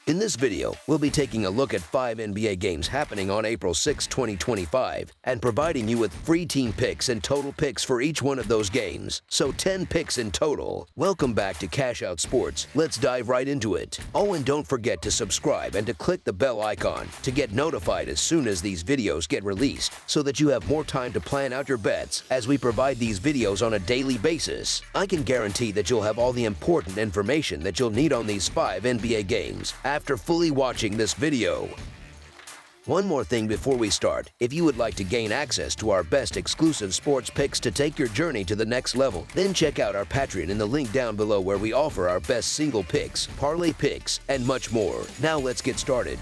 In this video, we'll be taking a look at 5 NBA games happening on April 6, 2025, and providing you with free team picks and total picks for each one of those games. So 10 picks in total. Welcome back to Cash Out Sports. Let's dive right into it. Oh, and don't forget to subscribe and to click the bell icon to get notified as soon as these videos get released, so that you have more time to plan out your bets as we provide these videos on a daily basis. I can guarantee that you'll have all the important information that you'll need on these 5 NBA games after fully watching this video. One more thing before we start. If you would like to gain access to our best exclusive sports picks to take your journey to the next level, then check out our Patreon in the link down below, where we offer our best single picks, parlay picks, and much more. Now let's get started.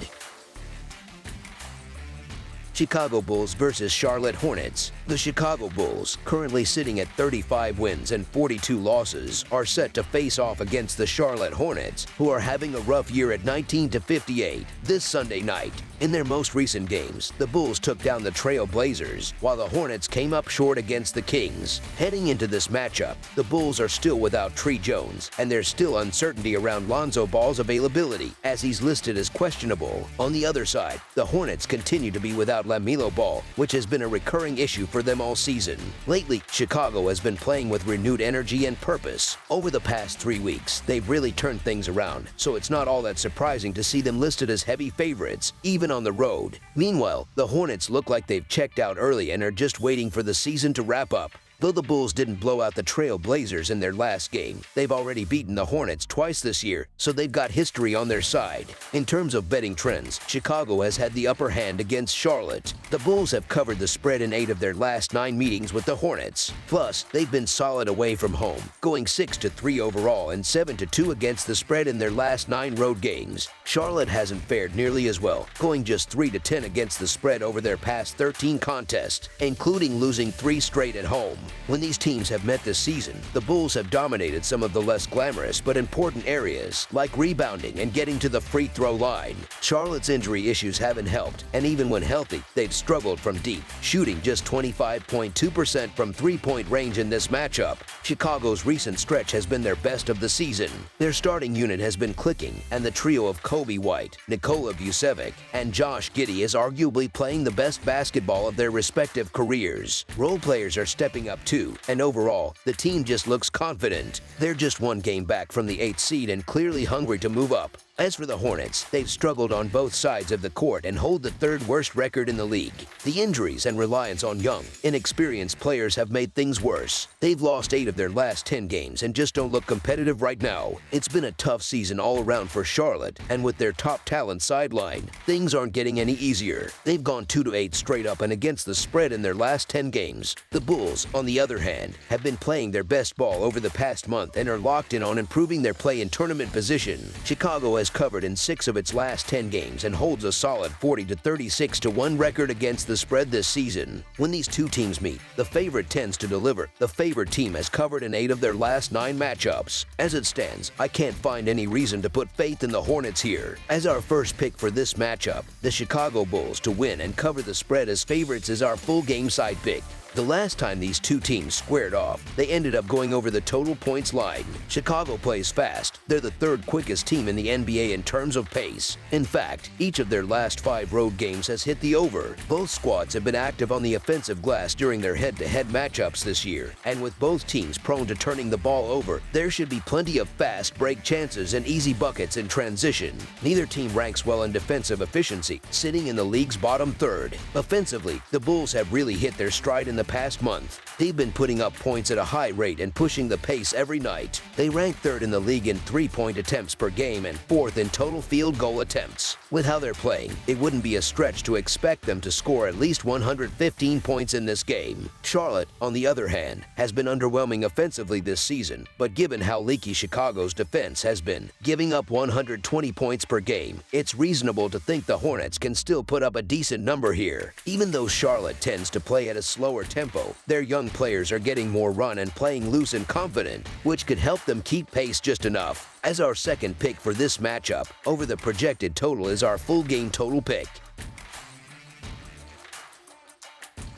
Chicago Bulls versus Charlotte Hornets. The Chicago Bulls, currently sitting at 35 wins and 42 losses, are set to face off against the Charlotte Hornets, who are having a rough year at 19-58 this Sunday night. In their most recent games, the Bulls took down the Trail Blazers, while the Hornets came up short against the Kings. Heading into this matchup, the Bulls are still without Tre Jones, and there's still uncertainty around Lonzo Ball's availability, as he's listed as questionable. On the other side, the Hornets continue to be without LaMelo Ball, which has been a recurring issue for them all season. Lately, Chicago has been playing with renewed energy and purpose. Over the past 3 weeks, they've really turned things around, so it's not all that surprising to see them listed as heavy favorites, even on the road. Meanwhile, the Hornets look like they've checked out early and are just waiting for the season to wrap up. Though the Bulls didn't blow out the Trail Blazers in their last game, they've already beaten the Hornets twice this year, so they've got history on their side. In terms of betting trends, Chicago has had the upper hand against Charlotte. The Bulls have covered the spread in 8 of their last 9 meetings with the Hornets. Plus, they've been solid away from home, going 6-3 overall and 7-2 against the spread in their last 9 road games. Charlotte hasn't fared nearly as well, going just 3-10 against the spread over their past 13 contests, including losing 3 straight at home. When these teams have met this season, the Bulls have dominated some of the less glamorous but important areas, like rebounding and getting to the free throw line. Charlotte's injury issues haven't helped, and even when healthy, they've struggled from deep, shooting just 25.2% from three-point range in this matchup. Chicago's recent stretch has been their best of the season. Their starting unit has been clicking, and the trio of Kobe White, Nikola Vucevic, and Josh Giddey is arguably playing the best basketball of their respective careers. Role players are stepping up too, and overall, the team just looks confident. They're just 1 game back from the 8th seed and clearly hungry to move up. As for the Hornets, they've struggled on both sides of the court and hold the 3rd worst record in the league. The injuries and reliance on young, inexperienced players have made things worse. They've lost 8 of their last 10 games and just don't look competitive right now. It's been a tough season all around for Charlotte, and with their top talent sidelined, things aren't getting any easier. They've gone 2-8 straight up and against the spread in their last 10 games. The Bulls, on the other hand, have been playing their best ball over the past month and are locked in on improving their play in tournament position. Chicago has covered in 6 of its last 10 games and holds a solid 40-36-1 record against the spread this season. When these two teams meet, the favorite tends to deliver. The favored team has covered in 8 of their last 9 matchups. As it stands, I can't find any reason to put faith in the Hornets here. As our first pick for this matchup, the Chicago Bulls to win and cover the spread as favorites is our full game side pick. The last time these two teams squared off, they ended up going over the total points line. Chicago plays fast. They're the 3rd quickest team in the NBA in terms of pace. In fact, each of their last 5 road games has hit the over. Both squads have been active on the offensive glass during their head-to-head matchups this year, and with both teams prone to turning the ball over, there should be plenty of fast break chances and easy buckets in transition. Neither team ranks well in defensive efficiency, sitting in the league's bottom 3rd. Offensively, the Bulls have really hit their stride in the past month. They've been putting up points at a high rate and pushing the pace every night. They rank 3rd in the league in 3-point attempts per game and 4th in total field goal attempts. With how they're playing, it wouldn't be a stretch to expect them to score at least 115 points in this game. Charlotte, on the other hand, has been underwhelming offensively this season, but given how leaky Chicago's defense has been, giving up 120 points per game, it's reasonable to think the Hornets can still put up a decent number here. Even though Charlotte tends to play at a slower tempo, their young players are getting more run and playing loose and confident, which could help them keep pace just enough. As our second pick for this matchup, over the projected total is our full game total pick.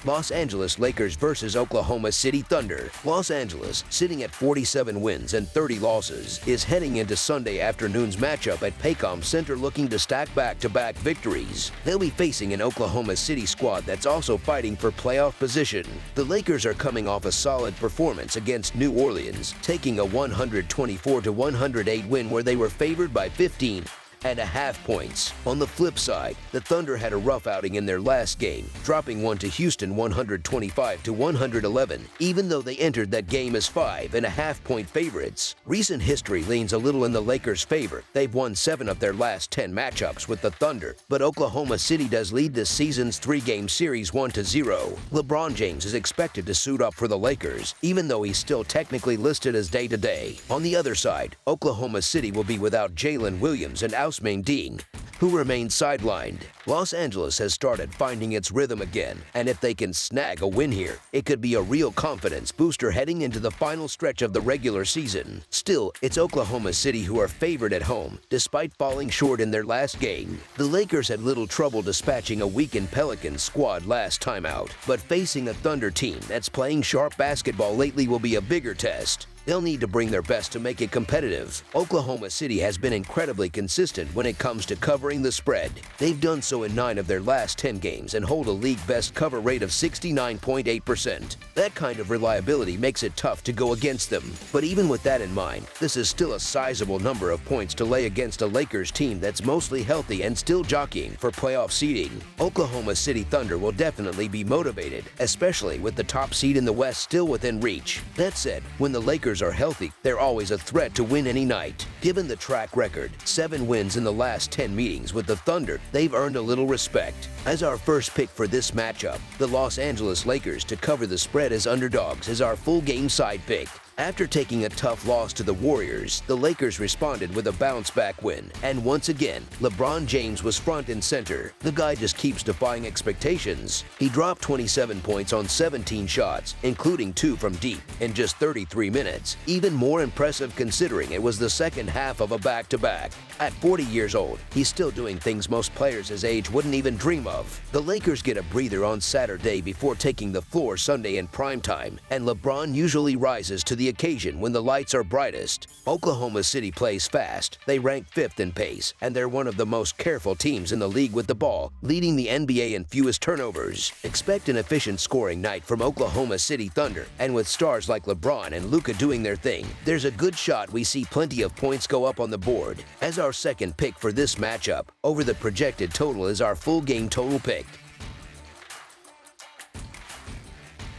Los Angeles Lakers versus Oklahoma City Thunder. Los Angeles, sitting at 47 wins and 30 losses, is heading into Sunday afternoon's matchup at Paycom Center looking to stack back-to-back victories. They'll be facing an Oklahoma City squad that's also fighting for playoff position. The Lakers are coming off a solid performance against New Orleans, taking a 124-108 win where they were favored by 15.5 points. On the flip side, the Thunder had a rough outing in their last game, dropping one to Houston 125-111, even though they entered that game as 5.5-point favorites. Recent history leans a little in the Lakers' favor. They've won 7 of their last 10 matchups with the Thunder, but Oklahoma City does lead this season's 3-game series 1-0. LeBron James is expected to suit up for the Lakers, even though he's still technically listed as day-to-day. On the other side, Oklahoma City will be without Jalen Williams and Ousmane Dieng, who remain sidelined. Los Angeles has started finding its rhythm again, and if they can snag a win here, it could be a real confidence booster heading into the final stretch of the regular season. Still, it's Oklahoma City who are favored at home, despite falling short in their last game. The Lakers had little trouble dispatching a weakened Pelicans squad last time out, but facing a Thunder team that's playing sharp basketball lately will be a bigger test. They'll need to bring their best to make it competitive. Oklahoma City has been incredibly consistent when it comes to covering the spread. They've done so in 9 of their last 10 games and hold a league-best cover rate of 69.8%. That kind of reliability makes it tough to go against them. But even with that in mind, this is still a sizable number of points to lay against a Lakers team that's mostly healthy and still jockeying for playoff seeding. Oklahoma City Thunder will definitely be motivated, especially with the top seed in the West still within reach. That said, when the Lakers are healthy, they're always a threat to win any night. Given the track record, 7 wins in the last 10 meetings with the Thunder, they've earned a little respect. As our first pick for this matchup, the Los Angeles Lakers to cover the spread as underdogs is our full game side pick. After taking a tough loss to the Warriors, the Lakers responded with a bounce-back win, and once again, LeBron James was front and center. The guy just keeps defying expectations. He dropped 27 points on 17 shots, including 2 from deep, in just 33 minutes. Even more impressive considering it was the second half of a back-to-back. At 40 years old, he's still doing things most players his age wouldn't even dream of. The Lakers get a breather on Saturday before taking the floor Sunday in primetime, and LeBron usually rises to the occasion when the lights are brightest. Oklahoma City plays fast. They rank 5th in pace, and they're one of the most careful teams in the league with the ball, leading the NBA in fewest turnovers. Expect an efficient scoring night from Oklahoma City Thunder, and with stars like LeBron and Luka doing their thing, there's a good shot we see plenty of points go up on the board. As our second pick for this matchup, over the projected total is our full game total pick.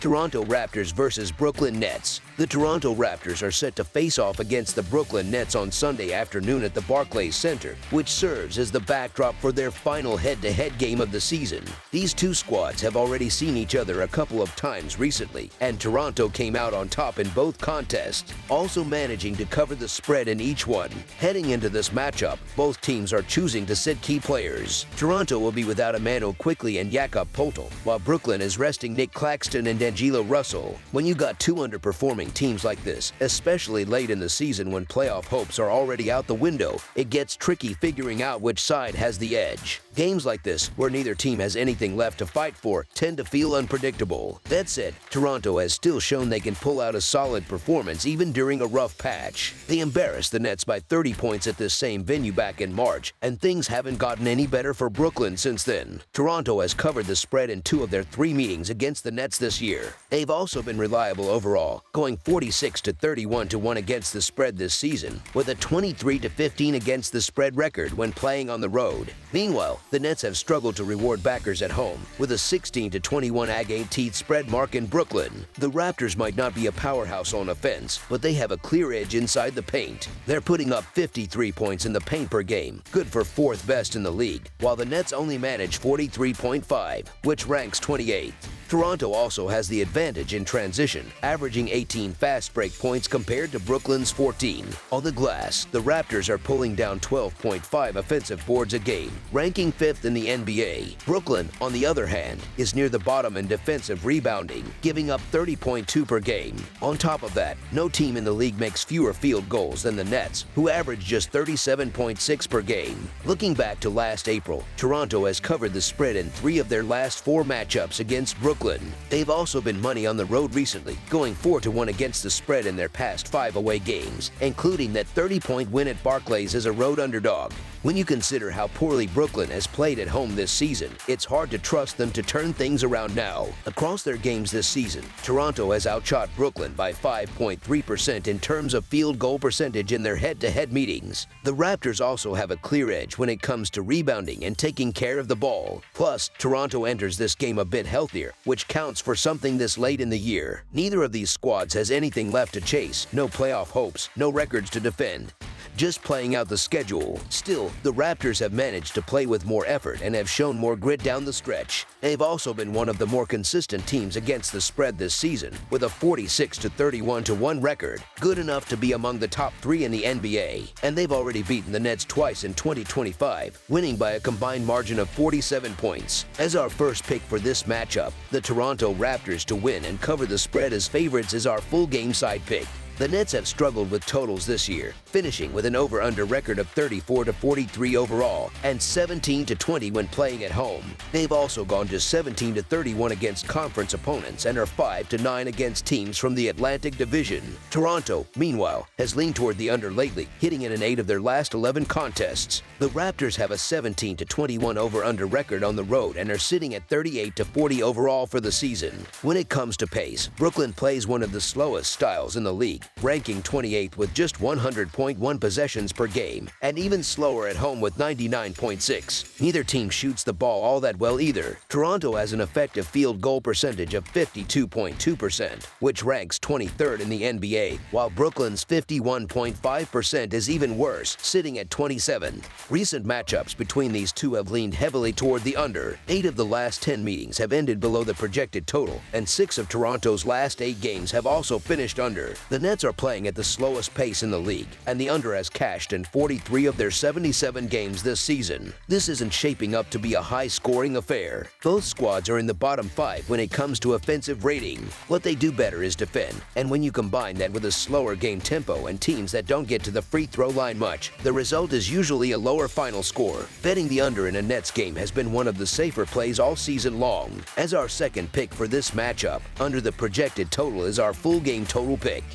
Toronto Raptors versus Brooklyn Nets. The Toronto Raptors are set to face off against the Brooklyn Nets on Sunday afternoon at the Barclays Center, which serves as the backdrop for their final head-to-head game of the season. These two squads have already seen each other a couple of times recently, and Toronto came out on top in both contests, also managing to cover the spread in each one. Heading into this matchup, both teams are choosing to sit key players. Toronto will be without Emmanuel Quickley and Jakob Poeltl, while Brooklyn is resting Nick Claxton and D'Angelo Russell. When you got 2 underperforming teams like this, especially late in the season when playoff hopes are already out the window, it gets tricky figuring out which side has the edge. Games like this, where neither team has anything left to fight for, tend to feel unpredictable. That said, Toronto has still shown they can pull out a solid performance even during a rough patch. They embarrassed the Nets by 30 points at this same venue back in March, and things haven't gotten any better for Brooklyn since then. Toronto has covered the spread in 2 of their 3 meetings against the Nets this year. They've also been reliable overall, going 46-31-1 against the spread this season, with a 23-15 against the spread record when playing on the road. Meanwhile, the Nets have struggled to reward backers at home, with a 16-21 Ag-18 spread mark in Brooklyn. The Raptors might not be a powerhouse on offense, but they have a clear edge inside the paint. They're putting up 53 points in the paint per game, good for 4th best in the league, while the Nets only manage 43.5, which ranks 28th. Toronto also has the advantage in transition, averaging 18 fast break points compared to Brooklyn's 14. On the glass, the Raptors are pulling down 12.5 offensive boards a game, ranking 5th in the NBA. Brooklyn, on the other hand, is near the bottom in defensive rebounding, giving up 30.2 per game. On top of that, no team in the league makes fewer field goals than the Nets, who average just 37.6 per game. Looking back to last April, Toronto has covered the spread in 3 of their last 4 matchups against Brooklyn. Brooklyn. They've also been money on the road recently, going 4-1 against the spread in their past 5 away games, including that 30-point win at Barclays as a road underdog. When you consider how poorly Brooklyn has played at home this season, it's hard to trust them to turn things around now. Across their games this season, Toronto has outshot Brooklyn by 5.3% in terms of field goal percentage in their head-to-head meetings. The Raptors also have a clear edge when it comes to rebounding and taking care of the ball. Plus, Toronto enters this game a bit healthier, which counts for something this late in the year. Neither of these squads has anything left to chase, no playoff hopes, no records to defend. Just playing out the schedule. Still, the Raptors have managed to play with more effort and have shown more grit down the stretch. They've also been one of the more consistent teams against the spread this season, with a 46-31-1 record, good enough to be among the top 3 in the NBA. And they've already beaten the Nets twice in 2025, winning by a combined margin of 47 points. As our first pick for this matchup, the Toronto Raptors to win and cover the spread as favorites is our full game side pick. The Nets have struggled with totals this year, finishing with an over-under record of 34-43 overall and 17-20 when playing at home. They've also gone to 17-31 against conference opponents and are 5-9 against teams from the Atlantic Division. Toronto, meanwhile, has leaned toward the under lately, hitting it in 8 of their last 11 contests. The Raptors have a 17-21 over-under record on the road and are sitting at 38-40 overall for the season. When it comes to pace, Brooklyn plays one of the slowest styles in the league, ranking 28th with just 100.1 possessions per game, and even slower at home with 99.6. Neither team shoots the ball all that well either. Toronto has an effective field goal percentage of 52.2%, which ranks 23rd in the NBA, while Brooklyn's 51.5% is even worse, sitting at 27. Recent matchups between these two have leaned heavily toward the under. 8 of the last 10 meetings have ended below the projected total, and 6 of Toronto's last 8 games have also finished under. The Nets are playing at the slowest pace in the league, and the under has cashed in 43 of their 77 games this season. This isn't shaping up to be a high-scoring affair. Both squads are in the bottom 5 when it comes to offensive rating. What they do better is defend, and when you combine that with a slower game tempo and teams that don't get to the free throw line much, the result is usually a lower final score. Betting the under in a Nets game has been one of the safer plays all season long. As our second pick for this matchup, under the projected total is our full game total pick.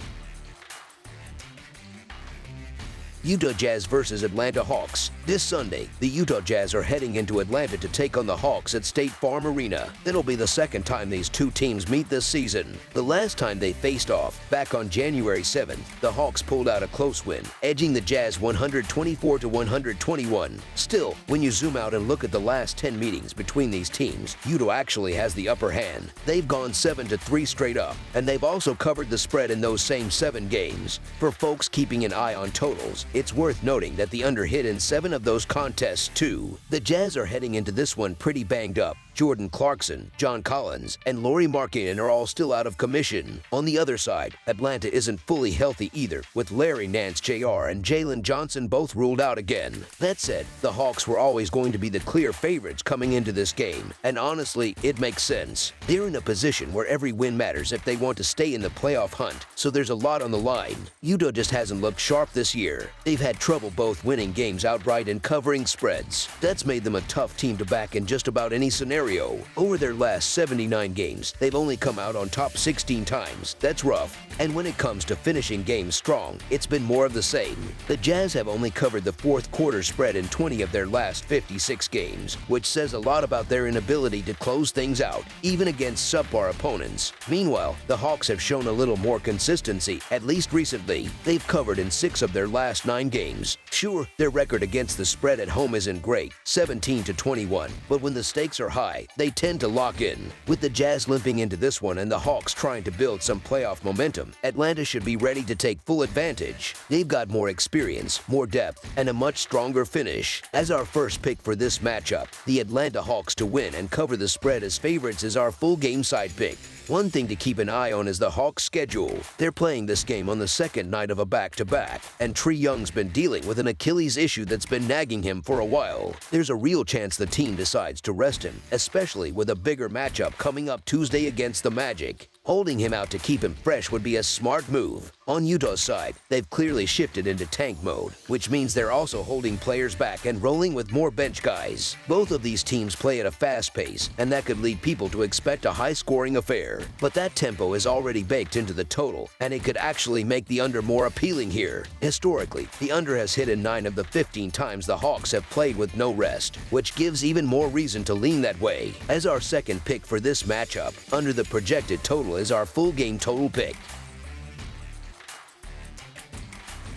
Utah Jazz versus Atlanta Hawks. This Sunday, the Utah Jazz are heading into Atlanta to take on the Hawks at State Farm Arena. It'll be the second time these two teams meet this season. The last time they faced off, back on January 7th, the Hawks pulled out a close win, edging the Jazz 124-121. Still, when you zoom out and look at the last 10 meetings between these teams, Utah actually has the upper hand. They've gone 7-3 straight up, and they've also covered the spread in those same 7 games. For folks keeping an eye on totals, it's worth noting that the under hit in 7 of those contests too. The Jazz are heading into this one pretty banged up. Jordan Clarkson, John Collins, and Lauri Markkanen are all still out of commission. On the other side, Atlanta isn't fully healthy either, with Larry Nance Jr. and Jalen Johnson both ruled out again. That said, the Hawks were always going to be the clear favorites coming into this game, and honestly, it makes sense. They're in a position where every win matters if they want to stay in the playoff hunt, so there's a lot on the line. Utah just hasn't looked sharp this year. They've had trouble both winning games outright and covering spreads. That's made them a tough team to back in just about any scenario. Over their last 79 games, they've only come out on top 16 times. That's rough. And when it comes to finishing games strong, it's been more of the same. The Jazz have only covered the fourth quarter spread in 20 of their last 56 games, which says a lot about their inability to close things out, even against subpar opponents. Meanwhile, the Hawks have shown a little more consistency, at least recently. They've covered in 6 of their last 9 games. Sure, their record against the spread at home isn't great, 17-21, but when the stakes are high, they tend to lock in. With the Jazz limping into this one and the Hawks trying to build some playoff momentum, Atlanta should be ready to take full advantage. They've got more experience, more depth, and a much stronger finish. As our first pick for this matchup, the Atlanta Hawks to win and cover the spread as favorites is our full game side pick. One thing to keep an eye on is the Hawks' schedule. They're playing this game on the second night of a back-to-back, and Trae Young's been dealing with an Achilles issue that's been nagging him for a while. There's a real chance the team decides to rest him, especially with a bigger matchup coming up Tuesday against the Magic. Holding him out to keep him fresh would be a smart move. On Utah's side, they've clearly shifted into tank mode, which means they're also holding players back and rolling with more bench guys. Both of these teams play at a fast pace, and that could lead people to expect a high-scoring affair. But that tempo is already baked into the total, and it could actually make the under more appealing here. Historically, the under has hit in 9 of the 15 times the Hawks have played with no rest, which gives even more reason to lean that way. As our second pick for this matchup, under the projected total is our full game total pick.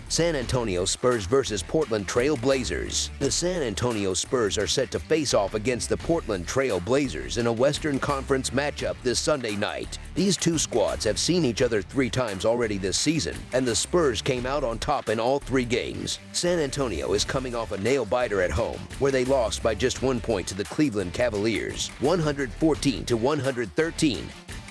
San Antonio Spurs versus Portland Trail Blazers. The San Antonio Spurs are set to face off against the Portland Trail Blazers in a Western Conference matchup this Sunday night. These two squads have seen each other 3 times already this season, and the Spurs came out on top in all 3 games. San Antonio is coming off a nail-biter at home, where they lost by just 1 point to the Cleveland Cavaliers, 114-113.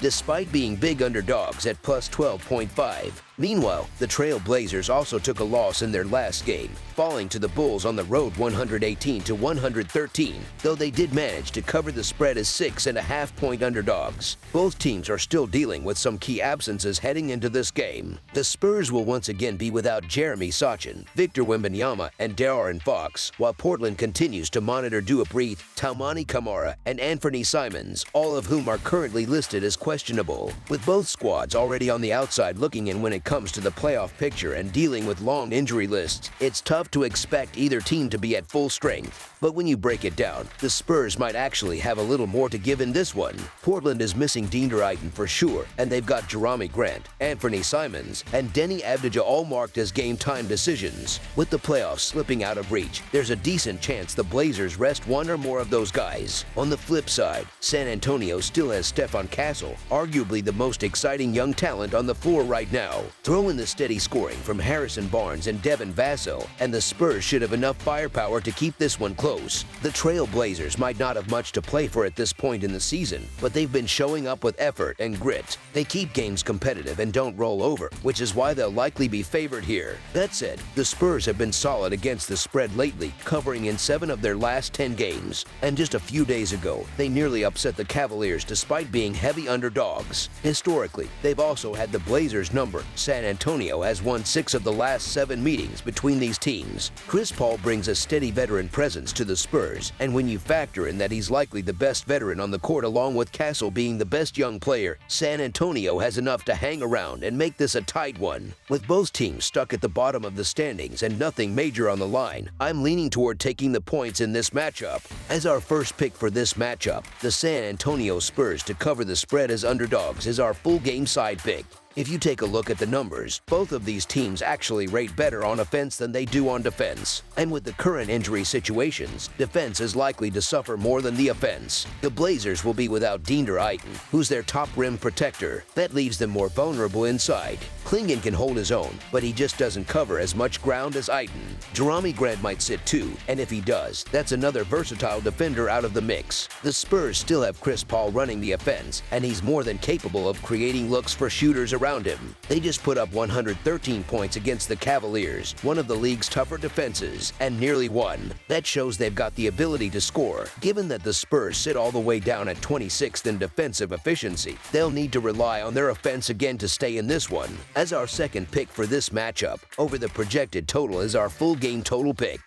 Despite being big underdogs at plus 12.5. Meanwhile, the Trail Blazers also took a loss in their last game, falling to the Bulls on the road 118-113, though they did manage to cover the spread as 6.5-point underdogs. Both teams are still dealing with some key absences heading into this game. The Spurs will once again be without Jeremy Sochan, Victor Wembanyama, and De'Aaron Fox, while Portland continues to monitor Duapree, Taumani Kamara, and Anthony Simons, all of whom are currently listed as questionable. With both squads already on the outside looking in when it comes to the playoff picture and dealing with long injury lists, it's tough to expect either team to be at full strength. But when you break it down, the Spurs might actually have a little more to give in this one. Portland is missing Dean Drayton for sure, and they've got Jerami Grant, Anthony Simons, and Denny Avdija all marked as game-time decisions. With the playoffs slipping out of reach, there's a decent chance the Blazers rest one or more of those guys. On the flip side, San Antonio still has Stephon Castle, arguably the most exciting young talent on the floor right now. Throw in the steady scoring from Harrison Barnes and Devin Vassell, and the Spurs should have enough firepower to keep this one close. The Trail Blazers might not have much to play for at this point in the season, but they've been showing up with effort and grit. They keep games competitive and don't roll over, which is why they'll likely be favored here. That said, the Spurs have been solid against the spread lately, covering in 7 of their last 10 games. And just a few days ago, they nearly upset the Cavaliers despite being heavy underdogs. Historically, they've also had the Blazers' number. San Antonio has won 6 of the last 7 meetings between these teams. Chris Paul brings a steady veteran presence to the Spurs, and when you factor in that he's likely the best veteran on the court along with Castle being the best young player, San Antonio has enough to hang around and make this a tight one. With both teams stuck at the bottom of the standings and nothing major on the line, I'm leaning toward taking the points in this matchup. As our first pick for this matchup, the San Antonio Spurs to cover the spread as underdogs is our full game side pick. If you take a look at the numbers, both of these teams actually rate better on offense than they do on defense. And with the current injury situations, defense is likely to suffer more than the offense. The Blazers will be without Dean Drayton, who's their top rim protector. That leaves them more vulnerable inside. Clingan can hold his own, but he just doesn't cover as much ground as Ayton. Jerami Grant might sit too, and if he does, that's another versatile defender out of the mix. The Spurs still have Chris Paul running the offense, and he's more than capable of creating looks for shooters around him. They just put up 113 points against the Cavaliers, one of the league's tougher defenses, and nearly won. That shows they've got the ability to score. Given that the Spurs sit all the way down at 26th in defensive efficiency, they'll need to rely on their offense again to stay in this one. As our second pick for this matchup, over the projected total is our full game total pick.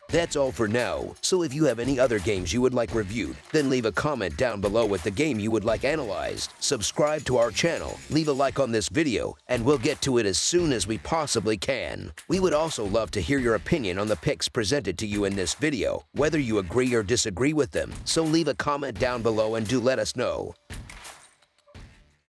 That's all for now, so if you have any other games you would like reviewed, then leave a comment down below with the game you would like analyzed. Subscribe to our channel, leave a like on this video, and we'll get to it as soon as we possibly can. We would also love to hear your opinion on the picks presented to you in this video, whether you agree or disagree with them, so leave a comment down below and do let us know.